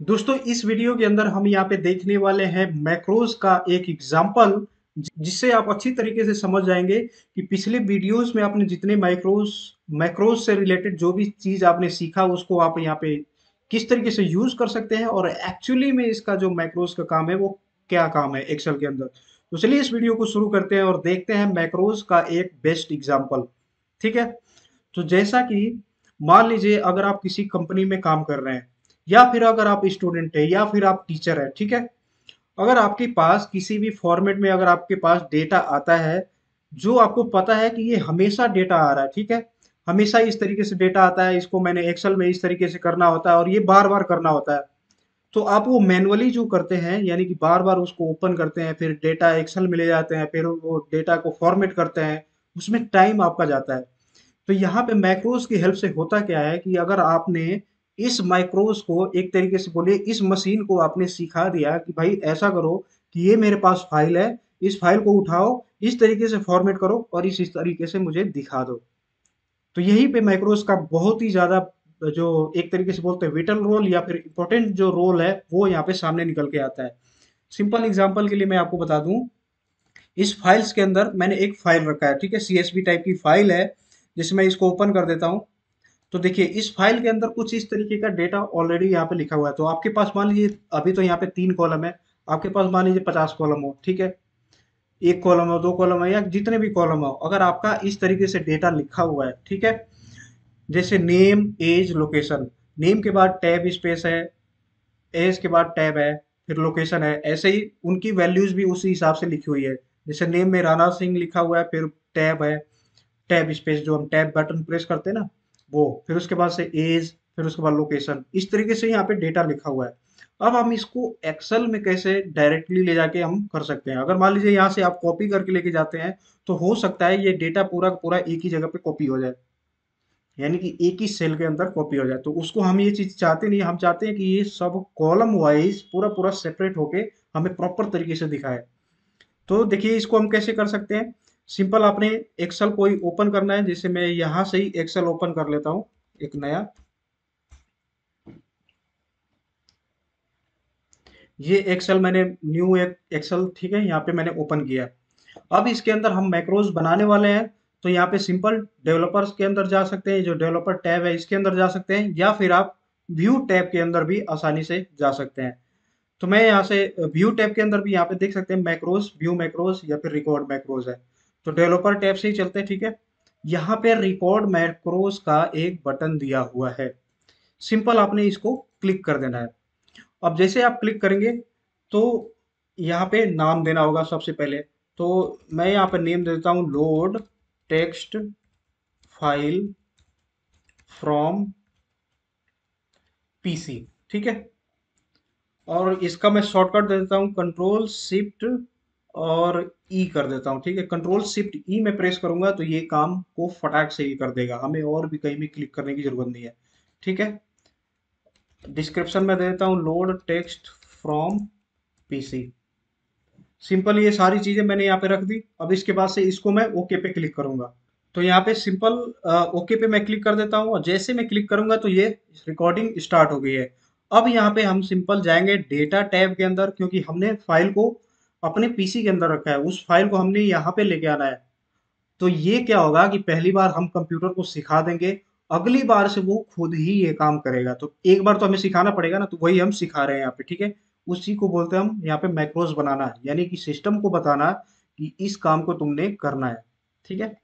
दोस्तों इस वीडियो के अंदर हम यहाँ पे देखने वाले हैं मैक्रोज का एक एग्जाम्पल जिससे आप अच्छी तरीके से समझ जाएंगे कि पिछले वीडियोस में आपने जितने मैक्रोज मैक्रोज से रिलेटेड जो भी चीज आपने सीखा उसको आप यहाँ पे किस तरीके से यूज कर सकते हैं और एक्चुअली में इसका जो मैक्रोज का काम है वो क्या काम है एक्सेल के अंदर। तो चलिए इस वीडियो को शुरू करते हैं और देखते हैं मैक्रोज का एक बेस्ट एग्जाम्पल। ठीक है। तो जैसा कि मान लीजिए अगर आप किसी कंपनी में काम कर रहे हैं या फिर अगर आप स्टूडेंट है या फिर आप टीचर है, ठीक है। अगर आपके पास किसी भी फॉर्मेट में अगर आपके पास डेटा आता है जो आपको पता है कि ये हमेशा डेटा आ रहा है, ठीक है। हमेशा इस तरीके से डेटा आता है, इसको मैंने एक्सेल में इस तरीके से करना होता है और ये बार बार करना होता है। तो आप वो मैनुअली जो करते हैं यानी कि बार बार उसको ओपन करते हैं, फिर डेटा एक्सेल में ले जाते हैं, फिर वो डेटा को फॉर्मेट करते हैं, उसमें टाइम आपका जाता है। तो यहाँ पे मैक्रोज की हेल्प से होता क्या है कि अगर आपने इस माइक्रोज को एक तरीके से बोलिए इस मशीन को आपने सिखा दिया कि भाई ऐसा करो कि ये मेरे पास फाइल है, इस फाइल को उठाओ, इस तरीके से फॉर्मेट करो और इस तरीके से मुझे दिखा दो। तो यहीं पे मैक्रोज का बहुत ही ज्यादा जो एक तरीके से बोलते हैं विटल रोल या फिर इंपॉर्टेंट जो रोल है वो यहाँ पे सामने निकल के आता है। सिंपल एग्जांपल के लिए मैं आपको बता दूं, इस फाइल्स के अंदर मैंने एक फाइल रखा है, ठीक है, सीएसवी टाइप की फाइल है जिसे मैं इसको ओपन कर देता हूँ। तो देखिए इस फाइल के अंदर कुछ इस तरीके का डेटा ऑलरेडी यहाँ पे लिखा हुआ है। तो आपके पास मान लीजिए अभी तो यहाँ पे 3 कॉलम है, आपके पास मान लीजिए 50 कॉलम हो, ठीक है। एक कॉलम हो, 2 कॉलम है या जितने भी कॉलम हो, अगर आपका इस तरीके से डेटा लिखा हुआ है, ठीक है। जैसे नेम एज लोकेशन, नेम के बाद टैब स्पेस है, एज के बाद टैब है, फिर लोकेशन है, ऐसे ही उनकी वैल्यूज भी उसी हिसाब से लिखी हुई है। जैसे नेम में राणा सिंह लिखा हुआ है, फिर टैब है, टैब स्पेस जो हम टैब बटन प्रेस करते हैं ना वो, फिर उसके बाद से एज, फिर उसके बाद लोकेशन, इस तरीके से यहाँ पे डेटा लिखा हुआ है। अब हम इसको एक्सेल में कैसे डायरेक्टली ले जाके हम कर सकते हैं। अगर मान लीजिए यहाँ से आप कॉपी करके लेके जाते हैं तो हो सकता है ये डेटा पूरा का पूरा एक ही जगह पे कॉपी हो जाए, यानी कि एक ही सेल के अंदर कॉपी हो जाए। तो उसको हम ये चीज चाहते नहीं, हम चाहते हैं कि ये सब कॉलम वाइज पूरा पूरा सेपरेट होके हमें प्रॉपर तरीके से दिखाए। तो देखिए इसको हम कैसे कर सकते हैं। सिंपल आपने एक्सेल कोई ओपन करना है, जैसे मैं यहाँ से ही एक्सेल ओपन कर लेता हूँ एक नया। ये एक्सेल मैंने न्यू एक एक्सेल, ठीक है, यहाँ पे मैंने ओपन किया। अब इसके अंदर हम मैक्रोज बनाने वाले हैं। तो यहाँ पे सिंपल डेवलपर्स के अंदर जा सकते हैं, जो डेवलपर टैब है इसके अंदर जा सकते हैं, या फिर आप व्यू टैब के अंदर भी आसानी से जा सकते हैं। तो मैं यहाँ से व्यू टैब के अंदर भी यहाँ पे देख सकते हैं मैक्रोज, व्यू मैक्रोज या फिर रिकॉर्ड मैक्रोज है। तो डेवलपर टैब से ही चलते हैं, ठीक है। यहाँ पे रिकॉर्ड मैक्रोज का एक बटन दिया हुआ है, सिंपल आपने इसको क्लिक कर देना है। अब जैसे आप क्लिक करेंगे तो यहाँ पे नाम देना होगा सबसे पहले। तो मैं यहाँ पे नेम दे देता हूँ load text file from PC, ठीक है। और इसका मैं शॉर्टकट दे देता हूँ कंट्रोल शिफ्ट और ई कर देता हूँ, ठीक है। कंट्रोल शिफ्ट ई में प्रेस करूंगा तो ये काम को फटाक से ही कर देगा, हमें और भी कहीं भी क्लिक करने की जरूरत नहीं है, ठीक है। डिस्क्रिप्शन में दे देता हूँ load text from PC. Simple ये सारी चीजें मैंने यहाँ पे रख दी। अब इसके बाद से इसको मैं ओके पे क्लिक करूंगा। तो यहाँ पे सिंपल ओके पे मैं क्लिक कर देता हूँ और जैसे मैं क्लिक करूंगा तो ये रिकॉर्डिंग स्टार्ट हो गई है। अब यहाँ पे हम सिंपल जाएंगे डेटा टैब के अंदर, क्योंकि हमने फाइल को अपने पीसी के अंदर रखा है, उस फाइल को हमने यहाँ पे लेके आना है। तो ये क्या होगा कि पहली बार हम कंप्यूटर को सिखा देंगे, अगली बार से वो खुद ही ये काम करेगा। तो एक बार तो हमें सिखाना पड़ेगा ना, तो वही हम सिखा रहे हैं यहाँ पे, ठीक है। उसी को बोलते हैं हम यहाँ पे मैक्रोज बनाना, यानी कि सिस्टम को बताना कि इस काम को तुमने करना है, ठीक है।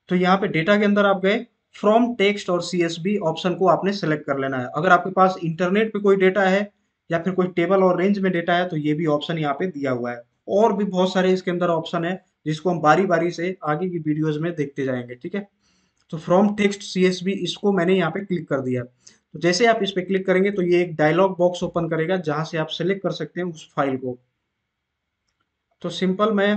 तो यहाँ पे डेटा के अंदर आप गए, फ्रॉम टेक्स्ट और सीएसवी ऑप्शन को आपने सेलेक्ट कर लेना है। अगर आपके पास इंटरनेट पे कोई डेटा है या फिर कोई टेबल और रेंज में डेटा है तो ये भी ऑप्शन यहाँ पे दिया हुआ है। और भी बहुत सारे इसके अंदर ऑप्शन है जिसको हम बारी बारी से आगे की वीडियोज में देखते जाएंगे, ठीक है। तो फ्रॉम टेक्स्ट सीएसवी इसको मैंने यहाँ पे क्लिक कर दिया। तो जैसे आप इस पे क्लिक करेंगे तो ये एक डायलॉग बॉक्स ओपन करेगा जहां से आप सेलेक्ट कर सकते हैं उस फाइल को। तो सिंपल मैं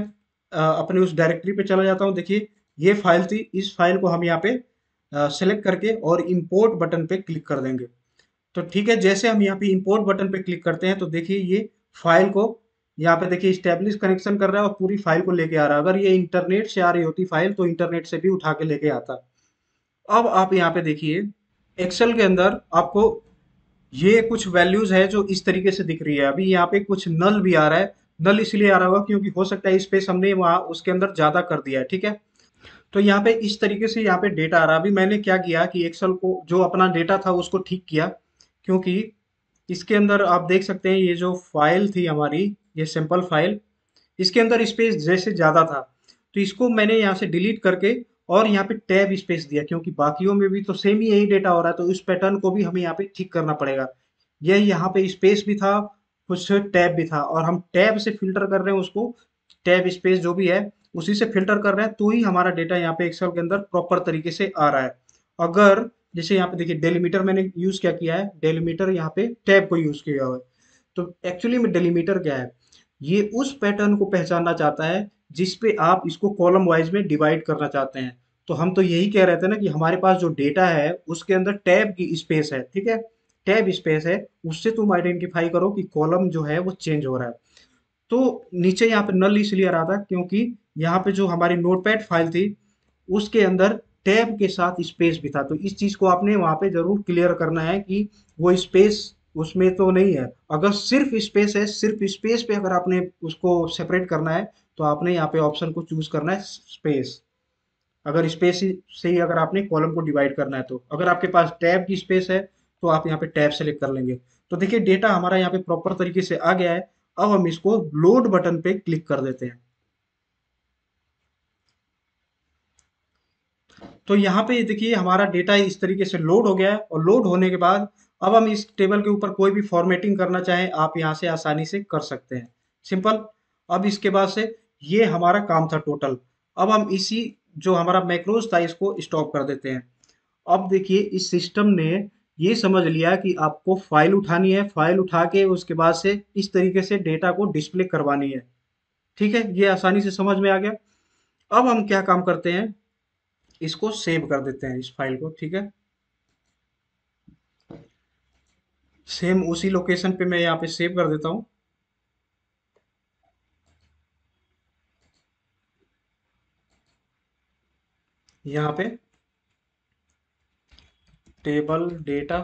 अपने उस डायरेक्टरी पे चला जाता हूँ। देखिए ये फाइल थी, इस फाइल को हम यहाँ पे सेलेक्ट करके और इंपोर्ट बटन पे क्लिक कर देंगे। तो ठीक है, जैसे हम यहाँ पे इंपोर्ट बटन पे क्लिक करते हैं तो देखिए ये फाइल को यहाँ पे देखिए स्टेब्लिश कनेक्शन कर रहा है और पूरी फाइल को लेके आ रहा है। अगर ये इंटरनेट से आ रही होती फाइल तो इंटरनेट से भी उठा के लेके आता। अब आप यहाँ पे देखिए एक्सेल के अंदर आपको ये कुछ वैल्यूज है जो इस तरीके से दिख रही है। अभी यहाँ पे कुछ नल भी आ रहा है। नल इसलिए आ रहा होगा क्योंकि हो सकता है स्पेस हमने वहाँ उसके अंदर ज्यादा कर दिया है, ठीक है। तो यहाँ पे इस तरीके से यहाँ पे डेटा आ रहा है। अभी मैंने क्या किया कि एक्सेल को जो अपना डेटा था उसको ठीक किया, क्योंकि इसके अंदर आप देख सकते हैं ये जो फाइल थी हमारी, ये सिंपल फाइल, इसके अंदर स्पेस जैसे ज़्यादा था, तो इसको मैंने यहाँ से डिलीट करके और यहाँ पे टैब स्पेस दिया, क्योंकि बाकियों में भी तो सेम ही यही डेटा हो रहा है, तो इस पैटर्न को भी हमें यहाँ पे ठीक करना पड़ेगा। यह यहाँ पे स्पेस भी था, कुछ टैब भी था, और हम टैब से फिल्टर कर रहे हैं उसको, टैब स्पेस जो भी है उसी से फिल्टर कर रहे हैं, तो ही हमारा डेटा यहाँ पे एक्सेल के अंदर प्रॉपर तरीके से आ रहा है। अगर जैसे यहाँ पे देखिए डेलीमीटर मैंने यूज क्या किया है, डेलीमीटर यहाँ पे टैब को यूज किया हुआ है। तो एक्चुअली में डेलीमीटर क्या है, ये उस पैटर्न को पहचानना चाहता है जिस पे आप इसको कॉलम वाइज में डिवाइड करना चाहते हैं। तो हम तो यही कह रहे थे ना कि हमारे पास जो डेटा है उसके अंदर टैब की स्पेस है, ठीक है, टैब स्पेस है, उससे तुम आइडेंटिफाई करो कि कॉलम जो है वो चेंज हो रहा है। तो नीचे यहाँ पे नल इसलिए आ रहा था क्योंकि यहाँ पे जो हमारी नोटपैड फाइल थी उसके अंदर टैब के साथ स्पेस भी था, तो इस चीज को आपने वहां पे जरूर क्लियर करना है कि वो स्पेस उसमें तो नहीं है। अगर सिर्फ स्पेस है, सिर्फ स्पेस पे अगर आपने उसको सेपरेट करना है, तो आपने यहाँ पे ऑप्शन को चूज करना है स्पेस। अगर स्पेस से ही अगर आपने कॉलम को डिवाइड करना है, तो अगर आपके पास टैब की स्पेस है तो आप यहाँ पे टैब सेलेक्ट कर लेंगे। तो देखिए डेटा हमारा यहाँ पे प्रॉपर तरीके से आ गया है। अब हम इसको लोड बटन पे क्लिक कर देते हैं। तो यहाँ पे देखिए हमारा डेटा इस तरीके से लोड हो गया है, और लोड होने के बाद अब हम इस टेबल के ऊपर कोई भी फॉर्मेटिंग करना चाहें आप यहाँ से आसानी से कर सकते हैं, सिंपल। अब इसके बाद से ये हमारा काम था टोटल। अब हम इसी जो हमारा मैक्रोज था इसको स्टॉप कर देते हैं। अब देखिए इस सिस्टम ने ये समझ लिया कि आपको फाइल उठानी है, फाइल उठा के उसके बाद से इस तरीके से डेटा को डिस्प्ले करवानी है, ठीक है, ये आसानी से समझ में आ गया। अब हम क्या काम करते हैं, इसको सेव कर देते हैं इस फाइल को, ठीक है। सेम उसी लोकेशन पे मैं यहाँ पे सेव कर देता हूँ। यहाँ पे टेबल डेटा,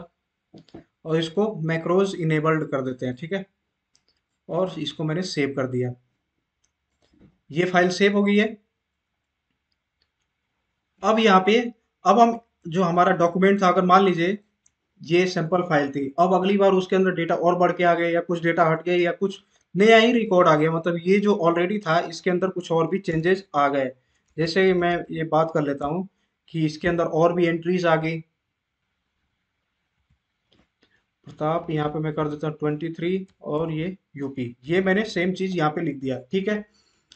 और इसको मैक्रोज इनेबल्ड कर देते हैं, ठीक है। और इसको मैंने सेव कर दिया, ये फाइल सेव हो गई है। अब यहाँ पे अब हम जो हमारा डॉक्यूमेंट था, अगर मान लीजिए ये सैंपल फाइल थी, अब अगली बार उसके अंदर डेटा और बढ़ के आ गए, या कुछ डेटा हट गए, या कुछ नया ही रिकॉर्ड आ गया, मतलब ये जो ऑलरेडी था इसके अंदर कुछ और भी चेंजेस आ गए। जैसे मैं ये बात कर लेता हूँ कि इसके अंदर और भी एंट्रीज आ गई। प्रताप यहाँ पे मैं कर देता हूँ 23, और ये यूपी, ये मैंने सेम चीज यहाँ पे लिख दिया, ठीक है।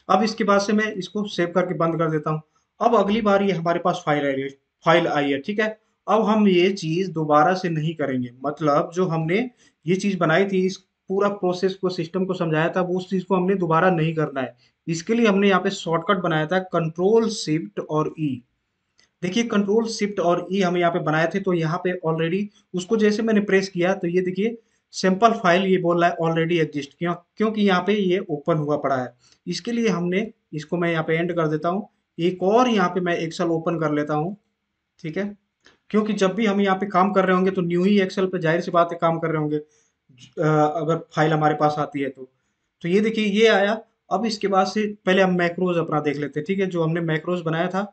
अब इसके बाद से मैं इसको सेव करके बंद कर देता हूँ। अब अगली बार ये हमारे पास फाइल आई है, ठीक है। अब हम ये चीज दोबारा से नहीं करेंगे, मतलब जो हमने ये चीज बनाई थी, इस पूरा प्रोसेस को, सिस्टम को समझाया था, वो उस चीज को हमने दोबारा नहीं करना है। इसके लिए हमने यहाँ पे शॉर्टकट बनाया था, कंट्रोल शिफ्ट और ई। देखिए कंट्रोल शिफ्ट और ई हम यहाँ पे बनाए थे, तो यहाँ पे ऑलरेडी उसको जैसे मैंने प्रेस किया तो ये देखिए सैंपल फाइल ये बोल रहा है ऑलरेडी एग्जिस्ट, क्योंकि यहाँ पे ये ओपन हुआ पड़ा है। इसके लिए हमने इसको मैं यहाँ पे एंड कर देता हूँ। एक और यहाँ पे मैं एक्सेल ओपन कर लेता हूँ, ठीक है, क्योंकि जब भी हम यहाँ पे काम कर रहे होंगे तो न्यू ही एक्सेल पे जाहिर सी बात है काम कर रहे होंगे, अगर फाइल हमारे पास आती है तो ये देखिए ये आया। अब इसके बाद से पहले हम मैक्रोज अपना देख लेते हैं, ठीक है, जो हमने मैक्रोज बनाया था,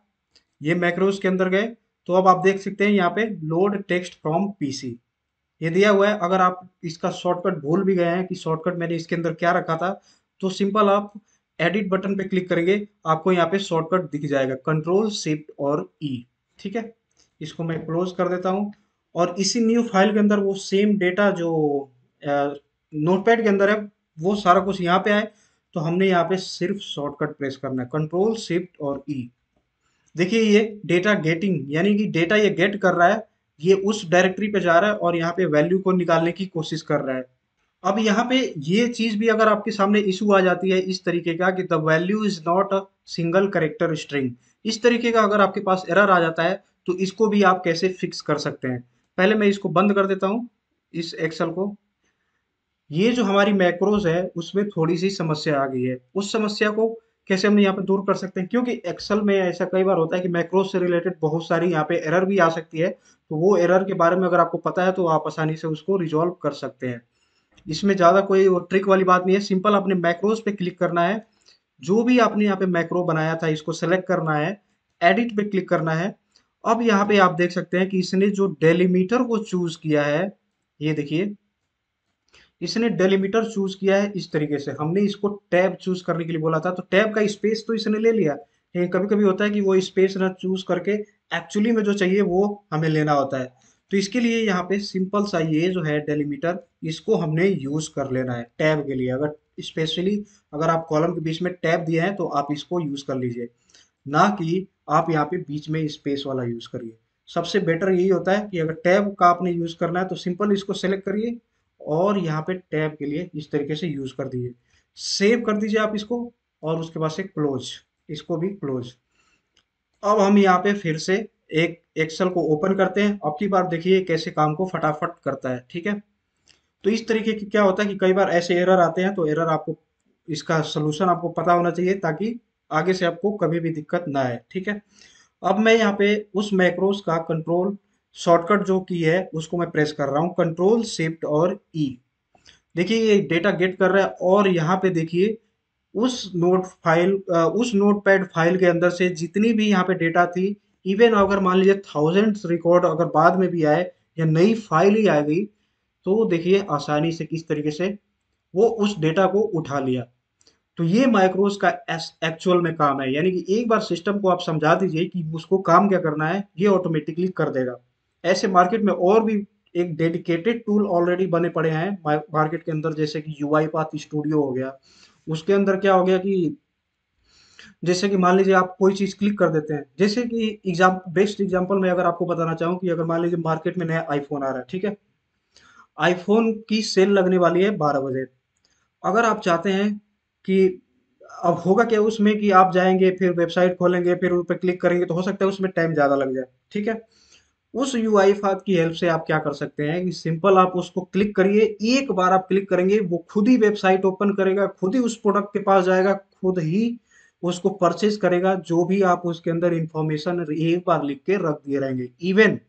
ये मैक्रोज के अंदर गए। तो अब आप देख सकते हैं यहाँ पे लोड टेक्स्ट फ्रॉम पीसी, ये दिया हुआ है। अगर आप इसका शॉर्टकट भूल भी गए हैं कि शॉर्टकट मैंने इसके अंदर क्या रखा था, तो सिंपल आप एडिट बटन पे क्लिक करेंगे, आपको यहाँ पे शॉर्टकट दिख जाएगा, कंट्रोल शिफ्ट और ई, ठीक है। इसको मैं क्लोज कर देता हूँ। और इसी न्यू फाइल के अंदर वो सेम डेटा जो नोटपैड के अंदर है, वो सारा कुछ यहाँ पे आए, तो हमने यहाँ पे सिर्फ शॉर्टकट प्रेस करना है, कंट्रोल शिफ्ट और ई। देखिए ये डेटा गेटिंग, यानी कि डेटा ये गेट कर रहा है, ये उस डायरेक्टरी पे जा रहा है और यहाँ पे वैल्यू को निकालने की कोशिश कर रहा है। अब यहाँ पे ये चीज भी अगर आपके सामने इशू आ जाती है इस तरीके का कि the value is not a single character string, इस तरीके का अगर आपके पास एरर आ जाता है, तो इसको भी आप कैसे फिक्स कर सकते हैं। पहले मैं इसको बंद कर देता हूँ, इस एक्सेल को। ये जो हमारी मैक्रोज है उसमें थोड़ी सी समस्या आ गई है, उस समस्या को कैसे हम यहाँ पे दूर कर सकते हैं, क्योंकि एक्सेल में ऐसा कई बार होता है कि मैक्रोज से रिलेटेड बहुत सारी यहाँ पे एरर भी आ सकती है। तो वो एरर के बारे में अगर आपको पता है तो आप आसानी से उसको रिजॉल्व कर सकते हैं। इसमें ज़्यादा कोई वो ट्रिक वाली बात नहीं है, सिंपल अपने मैक्रोज पे क्लिक करना है। जो भी आपने यहाँ पे मैक्रो बनाया था इसको सेलेक्ट करना है, एडिट पे क्लिक करना है। अब यहाँ पे आप देख सकते हैं कि इसने जो डेलीमीटर को चूज किया है, ये देखिए, इसने डेलीमीटर चूज किया है इस तरीके से। हमने इसको टैब चूज करने के लिए बोला था, तो टैब का स्पेस तो इसने ले लिया, लेकिन कभी कभी होता है कि वो स्पेस ना चूज करके एक्चुअली में जो चाहिए वो हमें लेना होता है। तो इसके लिए यहाँ पे सिंपल सा ये जो है डेलीमीटर, इसको हमने यूज कर लेना है टैब के लिए। अगर स्पेशली अगर आप कॉलम के बीच में टैब दिए हैं तो आप इसको यूज कर लीजिए, ना कि आप यहाँ पे बीच में स्पेस वाला यूज करिए। सबसे बेटर यही होता है कि अगर टैब का आपने यूज करना है तो सिंपल इसको सेलेक्ट करिए और यहाँ पे टैब के लिए इस तरीके से यूज कर दीजिए। सेव कर दीजिए आप इसको, और उसके बाद से क्लोज, इसको भी क्लोज। अब हम यहाँ पे फिर से एक एक्सेल को ओपन करते हैं। अब की बार देखिए कैसे काम को फटाफट करता है, ठीक है। तो इस तरीके की क्या होता है कि कई बार ऐसे एरर आते हैं, तो एरर आपको, इसका सोल्यूशन आपको पता होना चाहिए ताकि आगे से आपको कभी भी दिक्कत ना आए, ठीक है। अब मैं यहाँ पे उस मैक्रोस का कंट्रोल शॉर्टकट जो की है उसको मैं प्रेस कर रहा हूँ, कंट्रोल शिफ्ट और ई। देखिए ये डेटा गेट कर रहा है, और यहाँ पे देखिए उस नोटपैड फाइल के अंदर से जितनी भी यहाँ पे डेटा थी, इवन अगर मान लीजिए थाउजेंड्स रिकॉर्ड अगर बाद में भी आए या नई फाइल ही आ गई, तो देखिए आसानी से किस तरीके से वो उस डेटा को उठा लिया। तो ये माइक्रोस का एक्चुअल में काम है, यानी कि एक बार सिस्टम को आप समझा दीजिए कि उसको काम क्या करना है, ये ऑटोमेटिकली कर देगा। ऐसे मार्केट में और भी एक डेडिकेटेड टूल ऑलरेडी बने पड़े हैं मार्केट के अंदर, जैसे कि यूआई पाथ स्टूडियो हो गया। उसके अंदर क्या हो गया कि जैसे कि मान लीजिए आप कोई चीज क्लिक कर देते हैं, जैसे कि बेस्ट एग्जांपल मैं अगर आपको बताना चाहूँ कि अगर मान लीजिए मार्केट में नया आईफोन आ रहा है, ठीक है। आईफोन की सेल लगने वाली है 12 बजे। अगर आप चाहते हैं कि अब होगा क्या उसमें कि आप जाएंगे फिर वेबसाइट खोलेंगे फिर उस पर क्लिक करेंगे, तो हो सकता है उसमें टाइम ज़्यादा लग जाए, ठीक है। उस यूआई पाथ की हेल्प से आप क्या कर सकते हैं कि सिंपल आप उसको क्लिक करिए, एक बार आप क्लिक करेंगे वो खुद ही वेबसाइट ओपन करेगा, खुद ही उस प्रोडक्ट के पास जाएगा, खुद ही उसको परचेज करेगा। जो भी आप उसके अंदर इंफॉर्मेशन एक बार लिख के रख दिए रहेंगे, इवन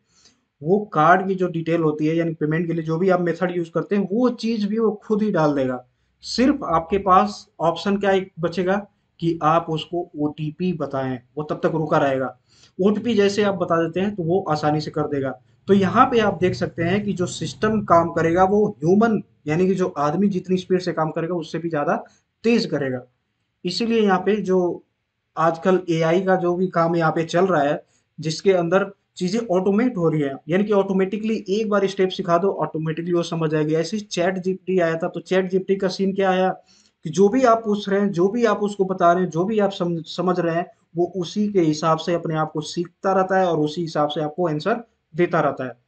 वो कार्ड की जो डिटेल होती है यानी पेमेंट के लिए जो भी आप मेथड यूज करते हैं वो चीज भी वो खुद ही डाल देगा। सिर्फ आपके पास ऑप्शन क्या एक बचेगा कि आप उसको ओटीपी बताएं, वो तब तक रुका रहेगा। ओटीपी जैसे आप बता देते हैं तो वो आसानी से कर देगा। तो यहाँ पे आप देख सकते हैं कि जो सिस्टम काम करेगा वो ह्यूमन यानी कि जो आदमी जितनी स्पीड से काम करेगा उससे भी ज्यादा तेज करेगा। इसीलिए यहाँ पे जो आजकल एआई का जो भी काम यहाँ पे चल रहा है, जिसके अंदर चीजें ऑटोमेट हो रही है, यानी कि ऑटोमेटिकली एक बार स्टेप सिखा दो ऑटोमेटिकली वो समझ जाएगी। ऐसे ही चैट जीपीटी आया था, तो चैट जीपीटी का सीन क्या आया कि जो भी आप पूछ रहे हैं, जो भी आप उसको बता रहे हैं, जो भी आप समझ रहे हैं, वो उसी के हिसाब से अपने आप को सीखता रहता है और उसी हिसाब से आपको आंसर देता रहता है।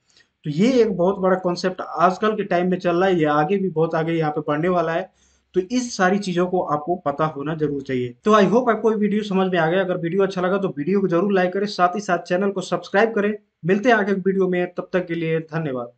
तो ये एक बहुत बड़ा कॉन्सेप्ट आजकल के टाइम में चल रहा है, ये आगे भी बहुत आगे यहाँ पे बढ़ने वाला है। तो इस सारी चीजों को आपको पता होना जरूर चाहिए। तो आई होप आपको ये वीडियो समझ में आ गया। अगर वीडियो अच्छा लगा तो वीडियो को जरूर लाइक करें, साथ ही साथ चैनल को सब्सक्राइब करें। मिलते हैं आगे वीडियो में, तब तक के लिए धन्यवाद।